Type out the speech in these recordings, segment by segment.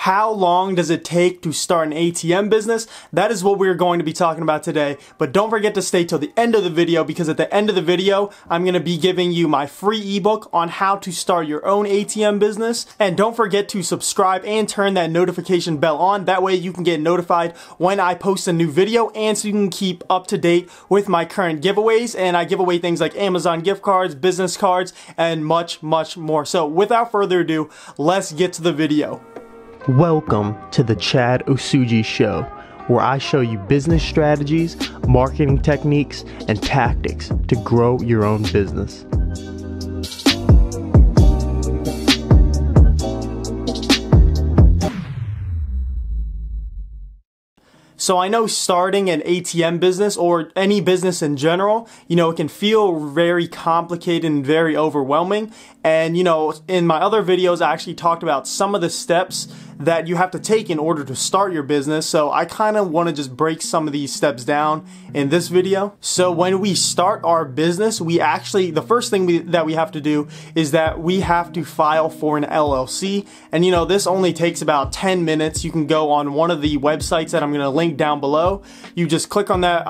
How long does it take to start an ATM business? That is what we're going to be talking about today. But don't forget to stay till the end of the video, because at the end of the video, I'm going to be giving you my free ebook on how to start your own ATM business. And don't forget to subscribe and turn that notification bell on. That way you can get notified when I post a new video, and so you can keep up to date with my current giveaways. And I give away things like Amazon gift cards, business cards, and much more. So without further ado, let's get to the video. Welcome to the Chad Osuji Show, where I show you business strategies, marketing techniques, and tactics to grow your own business. So I know starting an ATM business or any business in general, it can feel very complicated and very overwhelming. And, in my other videos, I actually talked about some of the steps that you have to take in order to start your business. So I kind of want to just break some of these steps down in this video. So when we start our business, the first thing that we have to do is that we have to file for an LLC. And this only takes about 10 minutes. You can go on one of the websites that I'm going to link down below. You just click on that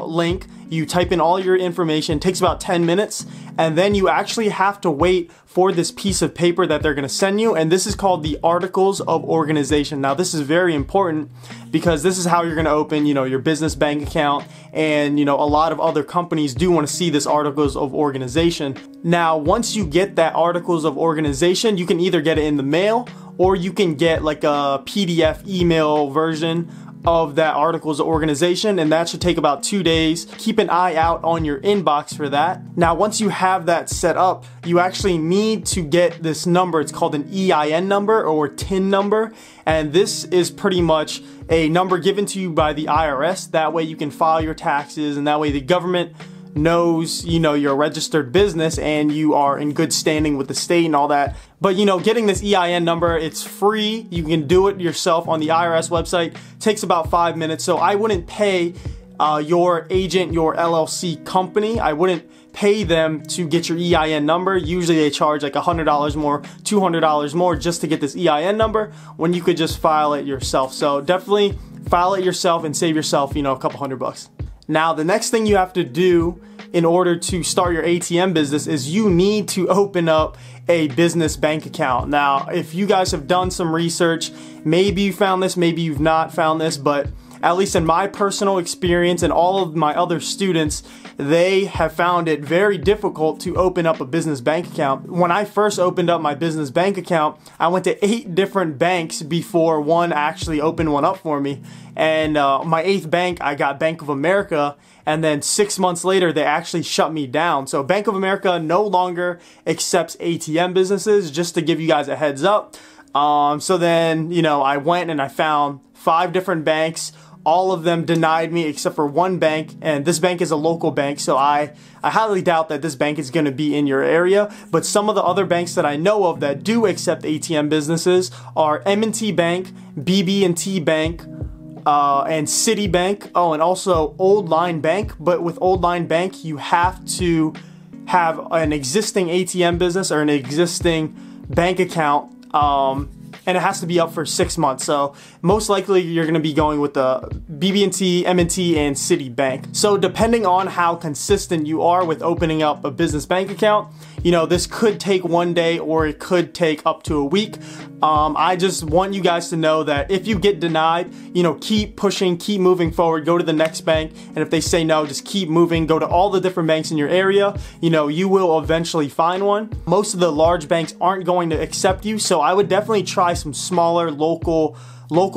link. You type in all your information. It takes about 10 minutes, and then you actually have to wait for this piece of paper that they're going to send you, and this is called the Articles of Organization. Now, this is very important because this is how you're going to open, your business bank account, and a lot of other companies do want to see this Articles of Organization. Now, once you get that Articles of Organization, you can either get it in the mail or you can get like a PDF email version of that Articles of Organization, and that should take about 2 days. Keep an eye out on your inbox for that. Now, once you have that set up, you actually need to get this number. It's called an EIN number or TIN number, and this is pretty much a number given to you by the IRS. That way you can file your taxes, and that way the government knows, you're a registered business and you are in good standing with the state and all that. But, getting this EIN number, it's free. You can do it yourself on the IRS website. It takes about 5 minutes. So I wouldn't pay your agent, your LLC company. I wouldn't pay them to get your EIN number. Usually they charge like $100 more, $200 more just to get this EIN number, when you could just file it yourself. So definitely file it yourself and save yourself, a couple $100. Now, the next thing you have to do in order to start your ATM business is you need to open up a business bank account. Now, if you guys have done some research, maybe you found this, maybe you've not found this, but at least in my personal experience and all of my other students, they have found it very difficult to open up a business bank account. When I first opened up my business bank account, I went to 8 different banks before one actually opened one up for me. And my 8th bank, I got Bank of America, and then 6 months later, they actually shut me down. So Bank of America no longer accepts ATM businesses, just to give you guys a heads up. So then, I went and I found 5 different banks. All of them denied me except for one bank, and this bank is a local bank, so I highly doubt that this bank is going to be in your area. But some of the other banks that I know of that do accept ATM businesses are M&T Bank, BB&T Bank, and Citibank. Oh, and also Old Line Bank. But with Old Line Bank, you have to have an existing ATM business or an existing bank account, and it has to be up for 6 months. So most likely you're going to be going with the BB&T, M&T, and Citibank. So depending on how consistent you are with opening up a business bank account, this could take 1 day or it could take up to a week. I just want you guys to know that if you get denied, keep pushing, keep moving forward, go to the next bank. And if they say no, just keep moving, go to all the different banks in your area. You will eventually find one. Most of the large banks aren't going to accept you. So I would definitely try some smaller local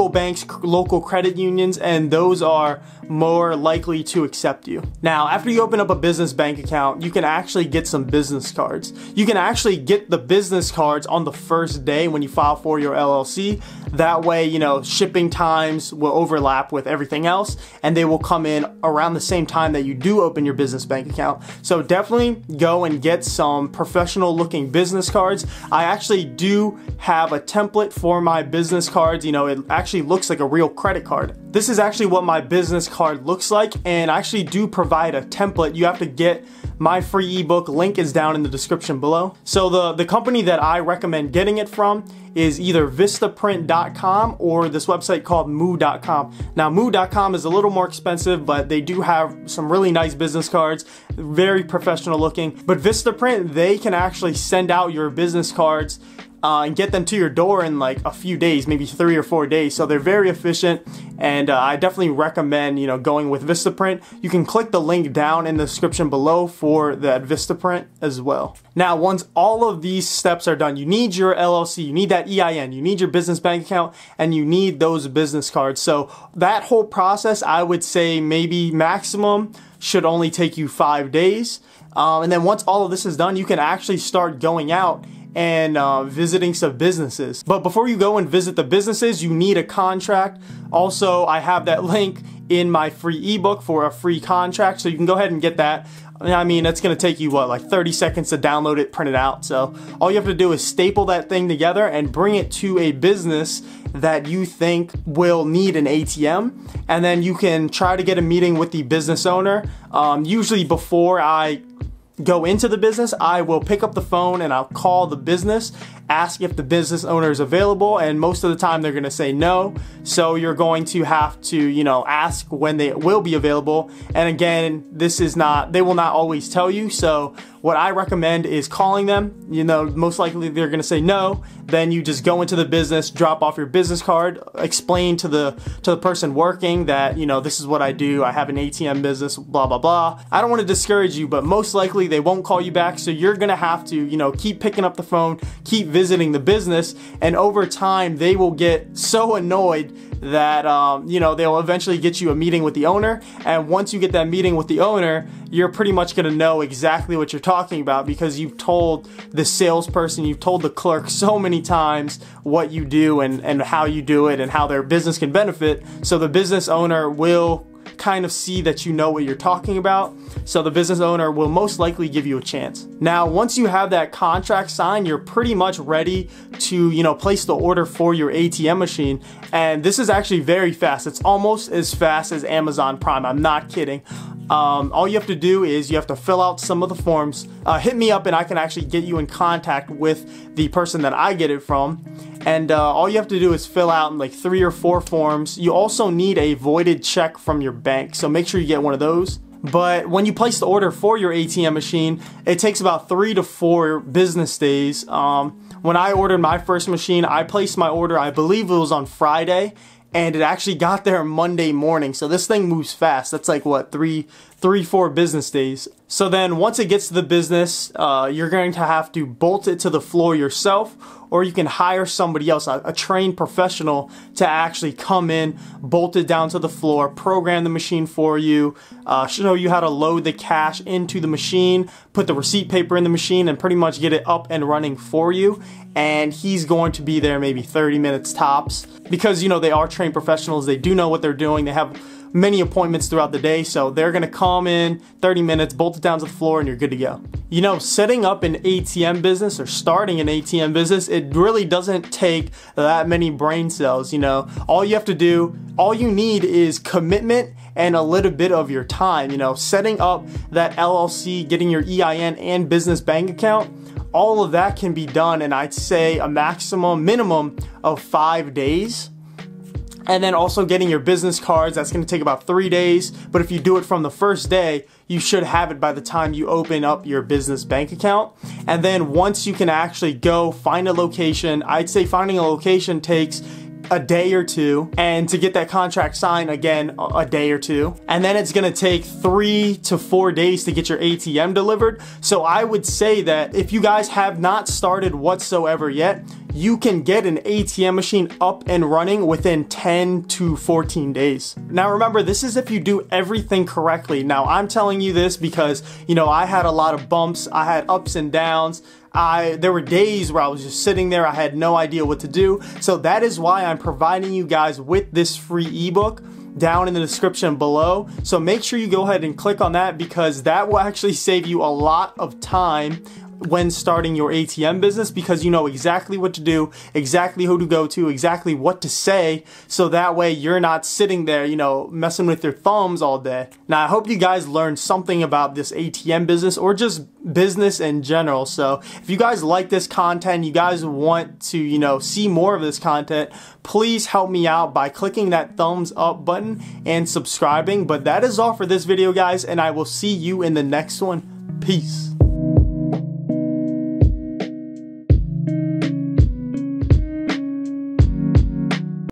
banks, local credit unions, and those are more likely to accept you. Now, after you open up a business bank account, you can actually get some business cards. You can actually get the business cards on the first day when you file for your LLC. That way, shipping times will overlap with everything else, and they will come in around the same time that you do open your business bank account. So definitely go and get some professional looking business cards. I actually do have a template for my business cards. actually looks like a real credit card. This is actually what my business card looks like, and I actually do provide a template. You have to get my free ebook. Link is down in the description below. So the company that I recommend getting it from is either vistaprint.com or this website called moo.com. Now moo.com is a little more expensive, but they do have some really nice business cards, very professional looking. But Vistaprint, they can actually send out your business cards and get them to your door in like a few days, maybe 3 or 4 days. So they're very efficient, and I definitely recommend, you know, going with Vistaprint. You can click the link down in the description below for that Vistaprint as well. Now, once all of these steps are done, you need your LLC, you need that EIN, you need your business bank account, and you need those business cards. So that whole process, I would say maybe maximum should only take you 5 days. And then once all of this is done, you can actually start going out and visiting some businesses. But before you go and visit the businesses, you need a contract. Also, I have that link in my free ebook for a free contract, so you can go ahead and get that. I mean, it's gonna take you what, like 30 seconds to download it, print it out. So all you have to do is staple that thing together and bring it to a business that you think will need an ATM, and then you can try to get a meeting with the business owner. Usually before I go into the business, I will pick up the phone and I'll call the business, ask if the business owner is available, and most of the time they're going to say no. So you're going to have to, you know, ask when they will be available. And again, they will not always tell you. So what I recommend is calling them. You know, most likely they're going to say no. Then you just go into the business, drop off your business card, explain to the person working that, you know, this is what I do. I have an ATM business, blah, blah, blah. I don't want to discourage you, but most likely they won't call you back. So you're going to have to, you know, keep picking up the phone, keep visiting the business, and over time they will get so annoyed that you know, they'll eventually get you a meeting with the owner. And once you get that meeting with the owner, you're pretty much going to know exactly what you're talking about, because you've told the salesperson, you've told the clerk so many times what you do and how you do it and how their business can benefit. So the business owner will kind of see that you know what you're talking about. So the business owner will most likely give you a chance. Now, once you have that contract signed, you're pretty much ready to, you know, place the order for your ATM machine. And this is actually very fast. It's almost as fast as Amazon Prime. I'm not kidding. All you have to do is you have to fill out some of the forms. Hit me up and I can actually get you in contact with the person that I get it from. And all you have to do is fill out like 3 or 4 forms. You also need a voided check from your bank, so make sure you get one of those. But when you place the order for your ATM machine, it takes about 3 to 4 business days. When I ordered my first machine, I placed my order, I believe it was on Friday, and it actually got there Monday morning. So this thing moves fast. That's like what, 4 business days. So then once it gets to the business, you're going to have to bolt it to the floor yourself, or you can hire somebody else, a trained professional, to actually come in, bolt it down to the floor, program the machine for you, show you how to load the cash into the machine, put the receipt paper in the machine, and pretty much get it up and running for you. And he's going to be there maybe 30 minutes tops, because, you know, they are trained professionals. They do know what they're doing. They have many appointments throughout the day, so they're gonna come in 30 minutes, bolt it down to the floor, and you're good to go. You know, setting up an ATM business or starting an ATM business, it really doesn't take that many brain cells. You know, all you have to do, all you need is commitment and a little bit of your time. You know, setting up that LLC, getting your EIN and business bank account, all of that can be done in, I'd say, a minimum of 5 days. And then also getting your business cards, that's going to take about 3 days. But if you do it from the first day, you should have it by the time you open up your business bank account. And then once you can actually go find a location, I'd say finding a location takes a day or 2, and to get that contract signed, again, a day or 2, and then it's gonna take 3 to 4 days to get your ATM delivered. So I would say that if you guys have not started whatsoever yet, you can get an ATM machine up and running within 10 to 14 days. Now remember, this is if you do everything correctly. Now I'm telling you this because, you know, I had a lot of bumps, I had ups and downs. There were days where I was just sitting there, I had no idea what to do. So that is why I'm providing you guys with this free ebook down in the description below. So make sure you go ahead and click on that, because that will actually save you a lot of time when starting your ATM business, because you know exactly what to do, exactly who to go to, exactly what to say, so that way you're not sitting there, you know, messing with your thumbs all day. Now, I hope you guys learned something about this ATM business or just business in general. So if you guys like this content, you guys want to, you know, see more of this content, please help me out by clicking that thumbs up button and subscribing. But that is all for this video, guys, and I will see you in the next one. Peace.